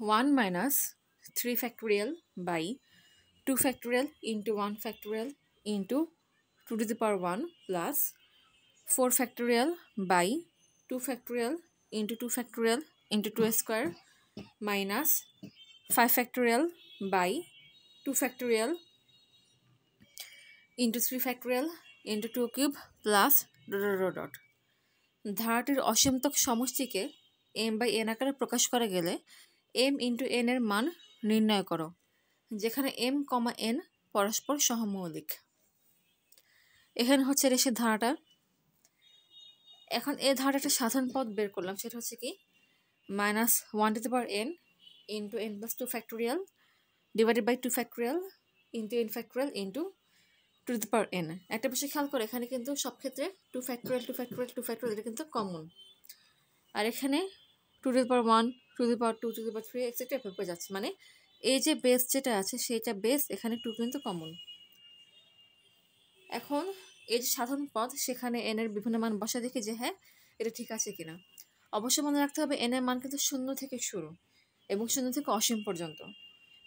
1 minus 3 factorial by 2 factorial into 1 factorial into 2 to the power 1 plus 4 factorial by 2 factorial into 2 factorial into 2 square minus 5 factorial by 2 factorial into 3 factorial into 2 cube plus dot ধারাটির অসীমতক সমষ্টিকে m by n আকারে প্রকাশ করা গেলে m into n এর মান নির্ণয় করো যেখানে m, n পরস্পর সহমৌলিক। এখানে হচ্ছে সে ধারাটা। এখন এই ধারাটা একটা সাধারণ পদ বের করলাম, সেটা হচ্ছে কি minus 1 to the power n into n plus 2 factorial divided by 2 factorial into n factorial into 2 to the power n। একটা বিষয় খেয়াল করে, এখানে কিন্তু সব ক্ষেত্রে 2 ফ্যাক্টোরিয়াল 2 ফ্যাক্টোরিয়াল 2 ফ্যাক্টোরিয়াল এটা কিন্তু কমন, আর এখানে 2 to the power 1 2 to the power 2 2 to the power 3 etcetera এভাবে যাচ্ছে, মানে এই যে বেস যেটা আছে সেটা বেস এখানে 2 কিন্তু কমন। এখন এই যে সাধারণ পদ সেখানে n এর বিভিন্ন মান বসা দেখি যে হ্যাঁ এটা ঠিক আছে কিনা। অবশ্যই মনে রাখতে হবে n এর মান কিন্তু 0 থেকে শুরু এবং 0 থেকে অসীম পর্যন্ত।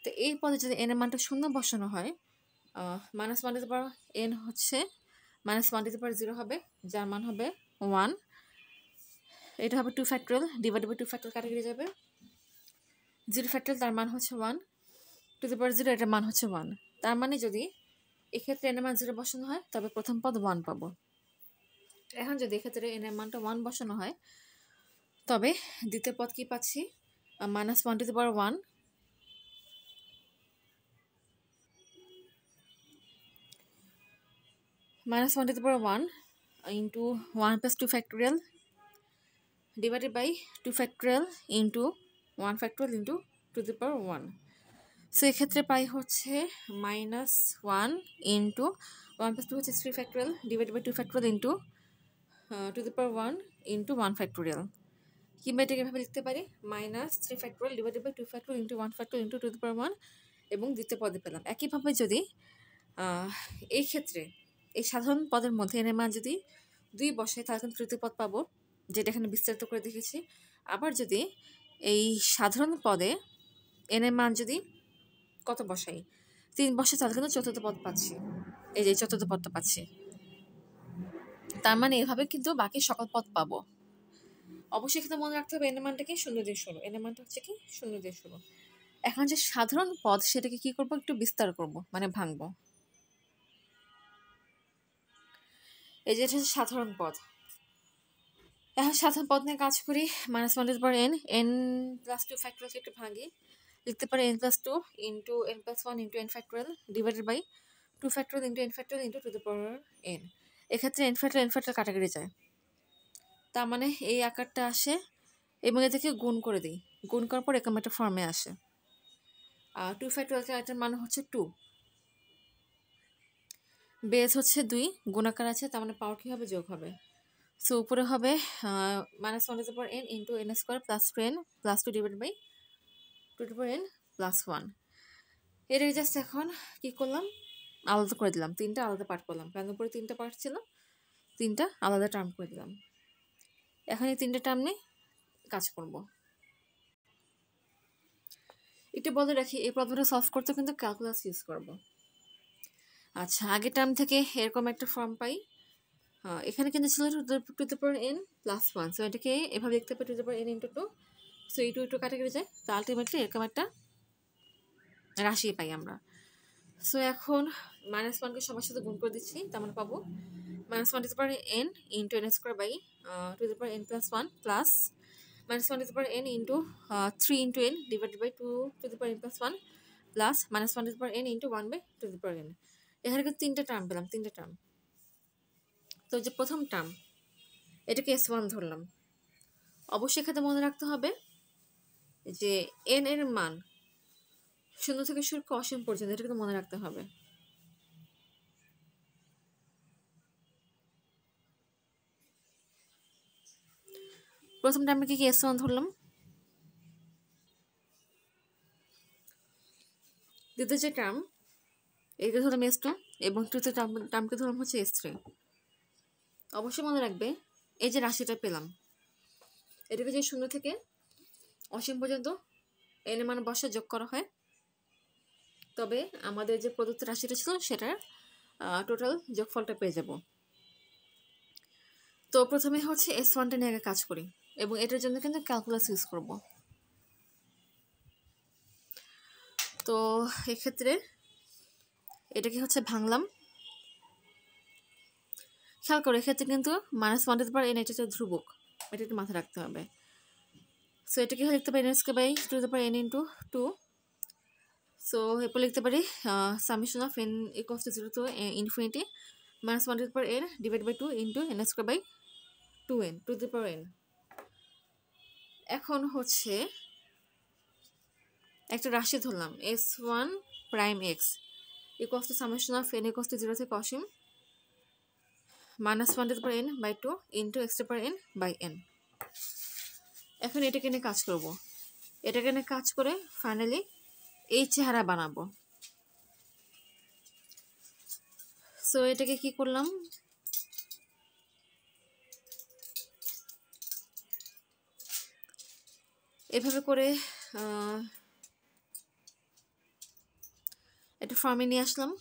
তো এই পদে যদি n এর মানটা 0 বসানো হয় minus 1 to the power n হচ্ছে মাইনাস 1 টু দি পাওয়ার 0 হবে, যার মান হবে 1। এটা হবে 2 ফ্যাক্টোরিয়াল ডিভাইডেড বাই 2 ফ্যাক্টোরিয়াল কাটা গিয়ে যাবে 0 ফ্যাক্টোরিয়াল, তার মান হচ্ছে 1 টু দি পাওয়ার 0, এটার মান হচ্ছে 1। তার মানে যদি এক্ষেত্রে n এর মান 0 বসানো হয় তবে প্রথম পদ 1 পাবো। এখন যদি এক্ষেত্রে n এর মানটা 1 বসানো হয় তবে দ্বিতীয় পদ কি পাচ্ছি minus 1 to the power 1 minus 1 to the power 1 into 1 plus 2 factorial divided by 2 factorial into 1 factorial into 2 to the power 1। So এক্ষেত্রে পাই হচ্ছে মাইনাস 1 ইন্টু 1 plus 2 হচ্ছে 3 factorial divided by 2 factorial into 2 to the power 1 into 1 factorial। কিংবা এটাকে এভাবে লিখতে পারি minus 3 factorial divided by 2 factorial into 1 factorial into 2 to the power 1 এবং দ্বিতীয় পদে পেলাম। একইভাবে যদি এই ক্ষেত্রে এই সাধারণ পদের মধ্যে n এর মান যদি 2 বসাই তাহলে কিন্তু তৃতীয় পদ পাবো, যেটা এখানে বিস্তারিত করে দেখেছি। আবার যদি এই সাধারণ পদে n এর মান যদি কত বসাই 3 বসাই তাহলে কিন্তু চতুর্থ পদ পাচ্ছি, এই যে চতুর্থ পদটা পাচ্ছি। তার মানে এভাবে কিন্তু বাকি সকল পদ পাবো। অবশ্যই কিন্তু মনে রাখতে হবে n এর মানটাকে 0 দিয়ে শুরু, n এর মানটা হচ্ছে কি 0 দিয়ে শুরু। এখন যে সাধারণ পদ সেটাকে কি করব একটু বিস্তার করব, মানে ভাঙবো। এই যে এটা হচ্ছে সাধারণ পদ। এখন সাধারণ পদ নিয়ে কাজ করি minus 1 to the power n n plus 2 ফ্যাক্টোরিয়ালকে একটু ভাঙি, লিখতে পারি n plus 2 into n plus 1 into n factorial divided by 2 factorial into n factorial into 2 to the power n। এক্ষেত্রে n ফ্যাক্টোরিয়াল কাটাকাটি যায়, তার মানে এই আকারটা আসে এবং এ থেকে গুণ করে দিই, গুণ করার পর এরকম একটা ফর্মে আসে। আর 2 ফ্যাক্টোরিয়াল এটার মান হচ্ছে 2, বেস হচ্ছে 2, গুণাকার আছে, তার মানে পাওয়ার কী হবে যোগ হবে। সো উপরে হবে minus 1 to the power n into n square plus 2n plus 2 divide by 2 to the power n plus 1। এর জাস্ট এখন কী করলাম আলাদা করে দিলাম, 3টা আলাদা পার্ট করলাম, কারণ উপরে 3টা পার্ট ছিল 3টা আলাদা টার্ম করে দিলাম। এখন এই 3টে টার্ম নিয়ে কাজ করব। একটু বলে রাখি এই প্রবলেমটা সলভ করতে কিন্তু ক্যালকুলাস ইউজ করব। আচ্ছা, আগের টার্ম থেকে এরকম একটা ফর্ম পাই, এখানে কিন্তু ছিল two the power n plus 1, so এটাকে এভাবে লিখতে পারি two the power n into 2। So এই 2 কাটাকাটি যায়, তো আলটিমেটলি এরকম একটা রাশি পাই আমরা। সো এখন মাইনাস 1কে সবার সাথে গুণ করে দিচ্ছি, তার মানে পাবো minus 1 to the power n into n square by 2 to the power n plus 1 plus minus 1 to the power n into 3 into n divided by 2 to the power n plus 1 plus minus 1 to the power n into 1 by 2 to the power n। এখানে কিন্তু 3টে term পেলাম, 3টে term. তো যে প্রথম term এটাকে s1 ধরলাম। অবশ্যই এখানে মনে রাখতে হবে যে n এর মান 0 থেকে শুরু করে অসীম পর্যন্ত, এটা কিন্তু মনে রাখতে হবে। প্রথম টার্মকে কি s1 ধরলাম, দ্বিতীয় যে টার্ম এটাকে ধরলাম s2 এবং তৃতীয় টার্মকে ধরলাম হচ্ছে s3। অবশ্যই মনে রাখবে এই যে রাশিটা পেলাম এটাকে যে 0 থেকে অসীম পর্যন্ত n এর মান বসে যোগ করা হয়, তবে আমাদের যে প্রদত্ত রাশিটা ছিল সেটার টোটাল যোগফলটা পেয়ে যাব। তো প্রথমে হচ্ছে S1টা নিয়ে আগে কাজ করি এবং এটার জন্য কিন্তু ক্যালকুলাস ইউজ করব। তো এক্ষেত্রে এটাকে হচ্ছে ভাঙলাম। খেয়াল করো এক্ষেত্রে কিন্তু -1n এটা একটা ধ্রুবক, এটা একটু মাথায় রাখতে হবে। সো এটাকে লিখতে পারি n² into 2। সো এরপর লিখতে পারি summation of n equals to 0 to infinity -1n divide by 2 into n² 2n। এখন হচ্ছে একটা রাশি ধরলাম s1 prime x equals to summation of n equals to 0 থেকে অসীম -1n by 2 into x⁴n by n। এখন এটাকে নিয়ে কাজ করব, এটাকে নিয়ে কাজ করে ফাইনালি এই চেহারা বানাবো। সো এটাকে কি করলাম, এভাবে করে এটা ফর্মে নিয়ে আসলাম।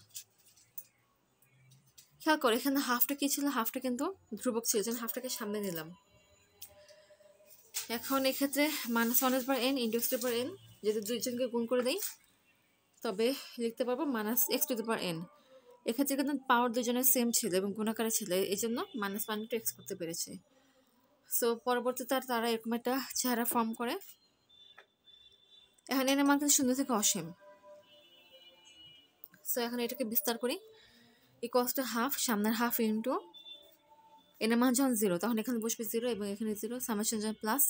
খেয়াল করে এখানে হাফটা কি ছিল, হাফটা কিন্তু ধ্রুবক ছিল, যেন হাফটাকে সামনে নিলাম। এখন এক্ষেত্রে -1n ইন্টু x⁴n যদি দুইজনকে গুণ করে দেই তবে লিখতে পারবো -x⁴n। এক্ষেত্রে কিন্তু পাওয়ার দুজনের সেম ছিল এবং গুণাকারে ছিল, এই জন্য -1 into x করতে পেরেছি। সো পরবর্তীতে তারা এরকম একটা চেহারা ফর্ম করে। এখন এর মান কিন্তু 0 থেকে অসীম। সো এখন এটাকে বিস্তার করি, ইকুয়ালস টু হাফ, সামনের হাফ ইন্টু এর মান যখন 0 তখন এখানে বসবে 0 এবং এখানে 0, সামেশন যখন প্লাস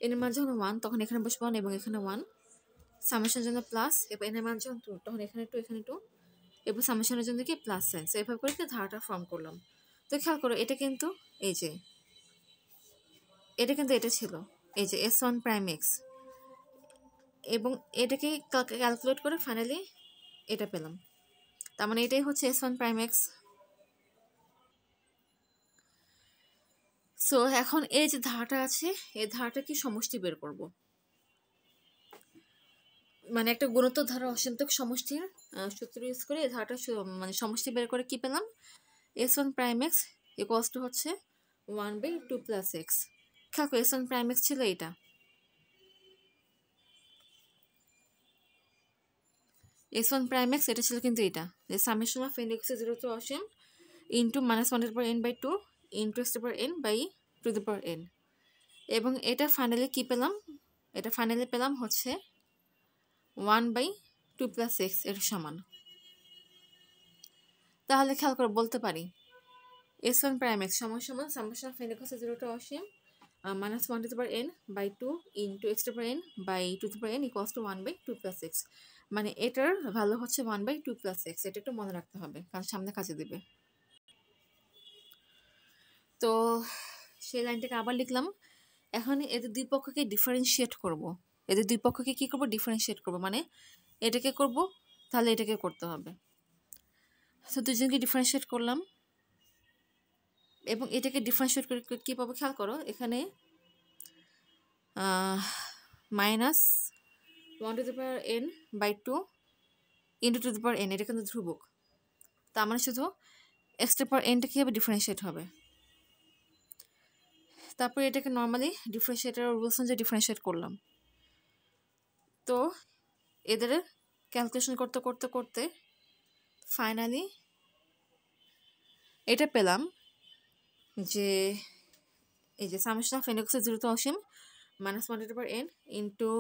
এর মান যখন 1 তখন এখানে বসবে 1 এবং এখানে 1, সামেশন জন্য প্লাস এবং এর মান যখন 2 তখন এখানে 2 এখানে 2 এবং সামেশনের জন্য কি প্লাস সাইন। সো এভাবে করে ধারাটা ফর্ম করলাম। তো খেয়াল করো এটা কিন্তু এই যে এটা কিন্তু এটা ছিল এই যে s1 প্রাইম x এবং এটাকে ক্যালকুলেট করে ফাইনালি এটা পেলাম। তার মানে এটাই হচ্ছে s1 প্রাইম x। সো এখন এই যে ধারাটা আছে এই ধারাটা কি সমষ্টি বের করব, মানে একটা গুণোত্তর ধারা অসন্তক সমষ্টির সূত্র ইউজ করে এই ধারাটা মানে সমষ্টি বের করে কি পেলাম, s1 prime x equals two হচ্ছে 1/2 প্লাস x। খেয়াল করো s1 প্রাইম x ছিল এটা, s1 প্রাইম x এটা ছিল কিন্তু এটা summation of n x 0 to অসীম into -1n by 2 into x⁴n by 2n। এবং এটা ফাইনালি কি পেলাম, এটা ফাইনালি পেলাম হচ্ছে 1/2 প্লাস x এর সমান। তাহলে খেয়াল করে বলতে পারি s1 প্রাইম x সমান সমান summation of n x 0 to অসীম -1n by 2 into x⁴n by 2n equals to 1/2 plus x। মানে এটার ভ্যালু হচ্ছে 1/2 প্লাস x। এটা একটু মনে রাখতে হবে কারণ সামনে কাজে দিবে। তো সেই লাইনটাকে আবার লিখলাম। এখন এদের দুই পক্ষকে ডিফারেন্সিয়েট করব, এদের দুই পক্ষকে কি করব, ডিফারেন্সিয়েট করব, মানে এটাকে করব তাহলে এটাকে করতে হবে। তো দুজনকে ডিফারেন্সিয়েট করলাম এবং এটাকে ডিফারেন্সিয়েট করে কী পাবো খেয়াল করো, এখানে -1n বাই 2 ইন্টু 2n এটা কিন্তু ধ্রুবক, তার মানে শুধু x⁴nটা কীভাবে ডিফারেন্সিয়েট হবে। তারপরে এটাকে নর্মালি ডিফারেন্সিয়েটার রুলস অনুযায়ী ডিফারেন্সিয়েট করলাম। তো এদের ক্যালকুলেশন করতে করতে করতে ফাইনালি এটা পেলাম যে এই যে summation of n x 0 to অসীম -1n into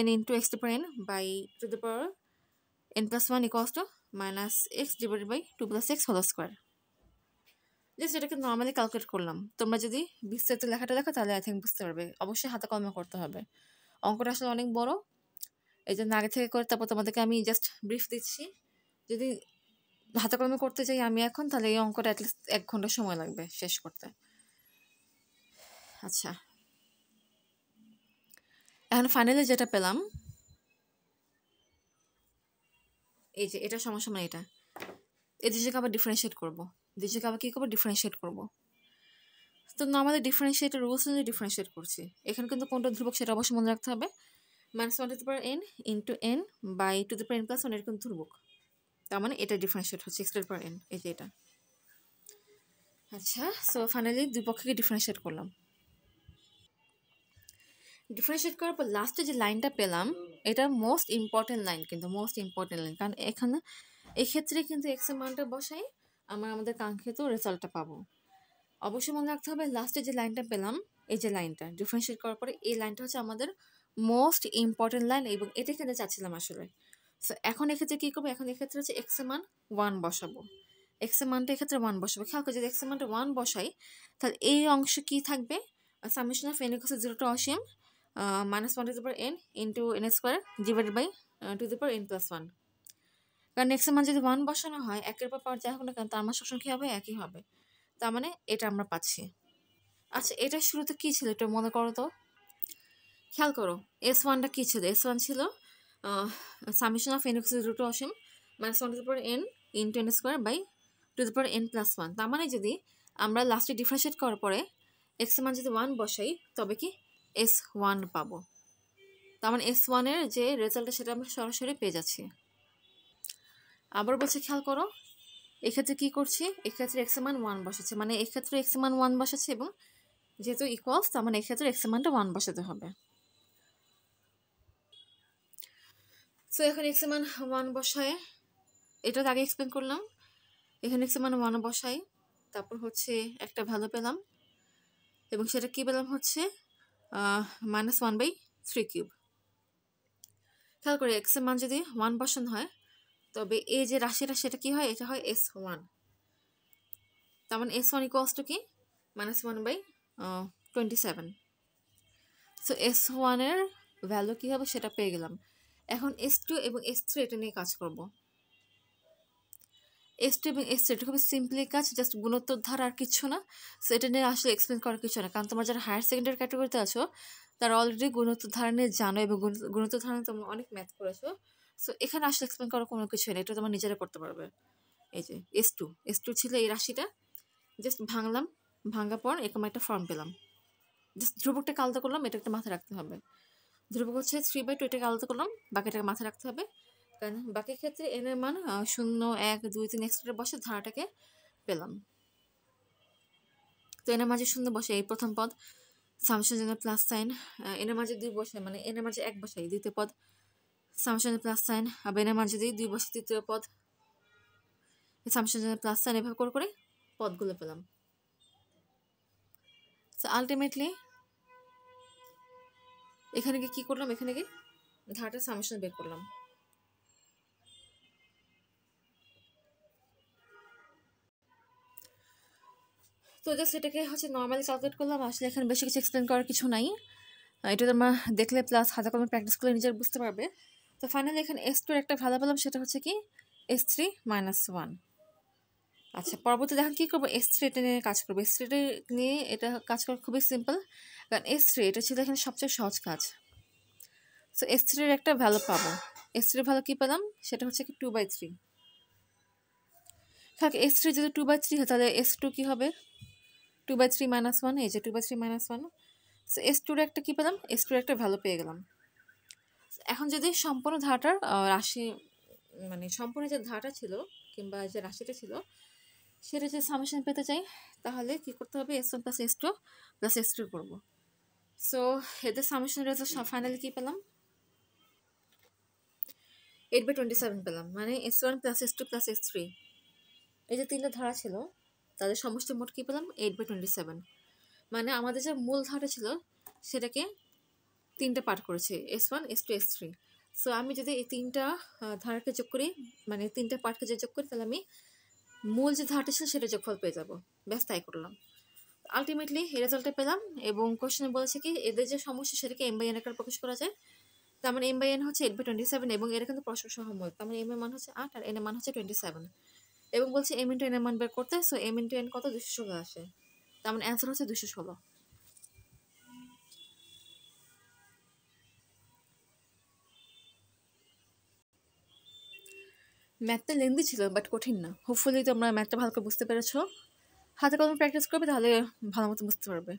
n into x⁴n by 2n+1 equals to -x divided by 2 plus x whole square. Just এটাকে নর্মালি ক্যালকুলেট করলাম। তোমরা যদি বিস্তারিত লেখাটা দেখো তাহলে আই থিঙ্ক বুঝতে পারবে। অবশ্যই হাতে কলমে করতে হবে, অঙ্কটা আসলে অনেক বড়, এই জন্য আগে থেকে করে তারপর তোমাদেরকে আমি জাস্ট ব্রিফ দিচ্ছি। যদি হাতে কলমে করতে চাই আমি এখন, তাহলে এই অঙ্কটা অ্যাটলিস্ট 1 ঘন্টা সময় লাগবে শেষ করতে। আচ্ছা, এখন ফাইনালি যেটা পেলাম এই যে এটা সমান সমান এটা, এই দুটোকে আবার ডিফারেন্সিয়েট করবো, দুটোকে আবার কী করবো, ডিফারেন্সিয়েট করবো। তো নর্মালি ডিফারেন্সিয়েটের রুলস অনুযায়ী ডিফারেন্সিয়েট করছি। এখানে কিন্তু কোনটা ধ্রুবক সেটা অবশ্যই মনে রাখতে হবে। Minus one to the power N into N by to the power N plus one এরকম ধ্রুবক, তার মানে এটা ডিফারেন্সিয়েট হচ্ছে X to the power N, এই যে এটা। আচ্ছা, সো ফাইনালি দুই পক্ষকে ডিফারেন্সিয়েট করলাম। ডিফারেন্সিয়েট করার পর লাস্টে যে লাইনটা পেলাম এটা মোস্ট ইম্পর্টেন্ট লাইন, কিন্তু মোস্ট ইম্পর্টেন্ট লাইন, কারণ এখানে এক্ষেত্রে কিন্তু এক্স এর মানটা বসাই আমরা আমাদের কাঙ্ক্ষিত রেজাল্টটা পাবো। অবশ্যই মনে রাখতে হবে লাস্টে যে লাইনটা পেলাম, এই যে লাইনটা ডিফারেন্সিয়েট করার পরে এই লাইনটা হচ্ছে আমাদের মোস্ট ইম্পর্টেন্ট লাইন, এবং এটা কিন্তু চাচ্ছিলাম আসলে। সো এখন এক্ষেত্রে কী করবো, এখন এক্ষেত্রে হচ্ছে এক্স এর মান 1 বসাবো, এক্স এর মানটা এক্ষেত্রে 1 বসাবো। খেয়াল করে যদি এক্স এর মানটা 1 বসাই তাহলে এই অংশ কি থাকবে, summation of N equal to 0 to অসীম minus 1 to the power N into N square divided by to the power N plus 1। কারণ এক্স এর মান যদি 1 বসানো হয় একের পর পাওয়ার যাই হোক না কেন তার মান সবসময় কী হবে, একই হবে, তার মানে এটা আমরা পাচ্ছি। আচ্ছা, এটা শুরুতে কী ছিল এটা মনে করো তো, খেয়াল করো এস ওয়ানটা কী ছিল, এস ওয়ান ছিল summation of N equal to 0 to অসীম minus 1 to the power N into N square by to the power N plus 1। তার মানে যদি আমরা লাস্টে ডিফারেন্সিয়েট করার পরে এক্স এর মান যদি 1 বসাই তবে কি S1 পাবো, তার মানে S1-এর যে রেজাল্টটা সেটা আমরা সরাসরি পেয়ে যাচ্ছি। আবার বলছে খেয়াল করো এক্ষেত্রে কি করছি, এক্ষেত্রে এক্স এর মান 1 বসাচ্ছে, মানে এক্ষেত্রে এক্স এর মান 1 বসাচ্ছে এবং যেহেতু ইকুয়ালস তার মানে এক্ষেত্রে এক্স এর মানটা 1 বসাতে হবে। সো এখন এক্স এর মান 1 বসায়, এটা তো আগে এক্সপ্লেন করলাম, এখানে এক্স এর মান 1 বসাই, তারপর হচ্ছে একটা ভ্যালু পেলাম এবং সেটা কি পেলাম হচ্ছে -1/3³ খেয়াল করে এক্স এর মান যদি 1 বসানো হয় তবে এই যে রাশিটা সেটা কি হয়, এটা হয় S1, তার মানে S1 ইকুয়ালস টু কি -1/27। সো S1 এর ভ্যালু কী হবে সেটা পেয়ে গেলাম। এখন S2 এবং S3 এটা নিয়ে কাজ করব। S2 এবং S3 এটা খুবই সিম্পলি কাজ, জাস্ট গুণোত্তর ধারা আর কিছু না। সো এটা নিয়ে আসলে এক্সপ্লেন করার কিছু না, কারণ তোমরা যারা হায়ার সেকেন্ডারি ক্যাটাগরিতে আছো তারা অলরেডি গুণোত্তর ধারা নিয়ে জানো এবং গুণোত্তর ধারা তোমরা অনেক ম্যাথ করেছো। সো এখানে আসলে এক্সপ্লেন করার কোনো কিছু নেই, এটা তোমরা নিজেরা করতে পারবে। এই যে S2 ছিল এই রাশিটা, জাস্ট ভাঙলাম, ভাঙার পর এরকম একটা ফর্ম পেলাম, জাস্ট ধ্রুবকটাকে আলাদা করলাম, এটা একটা মাথায় রাখতে হবে। ধ্রুবক হচ্ছে 3/2, এটাকে আলাদা করলাম, বাকিটাকে মাথায় রাখতে হবে, কারণ বাকি ক্ষেত্রে এন এর মান 0, 1, 2, 3 এক্সট্রা বসে ধারাটাকে পেলাম। তো এনের মাঝে 0 বসে এই প্রথম পদ, সামেশন জন্য প্লাস সাইন, এনের মাঝে 2 বসে মানে এনের মাঝে 1 বসাই দ্বিতীয় পদ, সামেশন প্লাস সাইন, আবার এনের মাঝে যদি 2 বসে তৃতীয় পদ, সামেশন জন্য প্লাস সাইন, এভাবে করে করে পদগুলো পেলাম। সো আলটিমেটলি এখানে গিয়ে কী করলাম, এখানে গিয়ে ধারাটার সামেশন বের করলাম। তো জাস্ট এটাকে হচ্ছে নর্মালি ক্যালকুলেট করলাম, আসলে এখানে বেশি কিছু এক্সপ্লেন করার কিছু নাই, এটা তোমরা দেখলে প্লাস হাতে কলমে প্র্যাকটিস করলে নিজের বুঝতে পারবে। তো ফাইনালি এখানে S2 এর একটা ভালো পেলাম, সেটা হচ্ছে কি S3 - 1। আচ্ছা, পরবর্তী দেখেন কী করবো, S3 এটা নিয়ে কাজ করবো। S3 নিয়ে এটা কাজ করা খুবই সিম্পল, কারণ S3 এটা ছিল এখানে সবচেয়ে সহজ কাজ। সো S3 এর একটা ভ্যালু পাবো, S3 এর ভ্যালু কী পেলাম সেটা হচ্ছে কি 2/3। থাকে S3 যদি 2/3 হয় তাহলে S2 কী হবে 2/3 - 1, এই যে 2/3 - 1। সো S2 এর একটা কী পেলাম, S2 এর একটা ভ্যালু পেয়ে গেলাম। এখন যদি সম্পূর্ণ ধারাটার রাশি মানে সম্পূর্ণ যে ধারাটা ছিল কিংবা যে রাশিটা ছিল সেটা যে সামেশন পেতে চাই তাহলে কী করতে হবে, S1 + S2 + S3 করবো। সো এদের সামেশন রেজাল্ট ফাইনালি কী পেলাম 8/27 পেলাম, মানে S1 + S2 + S3 এই যে তিনটা ধারা ছিল তাদের সমষ্টি মোট কী পেলাম 8/27। মানে আমাদের যে মূল ধারা ছিল সেটাকে তিনটা পার্ট করেছে, S1, S2, S3। সো আমি যদি এই তিনটা ধারাকে যোগ করি, মানে তিনটা পার্টকে যে যোগ করি তাহলে আমি মূল যে ধারাটা ছিল সেটা যোগফল পেয়ে যাবো, ব্যাস তাই করলাম। আলটিমেটলি এই রেজাল্টটা পেলাম এবং কোশ্চেনে বলেছে কি এদের যে সমস্যা সেটাকে M/N আকারে প্রকাশ করা যায়। তার মানে M/N হচ্ছে 8/27 এবং এরা কিন্তু পরস্পর সহমত, তার মানে M এর মান হচ্ছে 8 আর N এর মান হচ্ছে 27 এবং বলছে M × N এর মান বের করতে। সো M × N কত 216 আসে, তার মানে অ্যান্সার হচ্ছে 216। ম্যাথটা লেন্দি ছিল বাট কঠিন না, হোপফুলি তোমরা ম্যাথটা ভালো করে বুঝতে পেরেছো, হাতে কলমে প্র্যাকটিস করবে তাহলে ভালো মতো বুঝতে পারবে।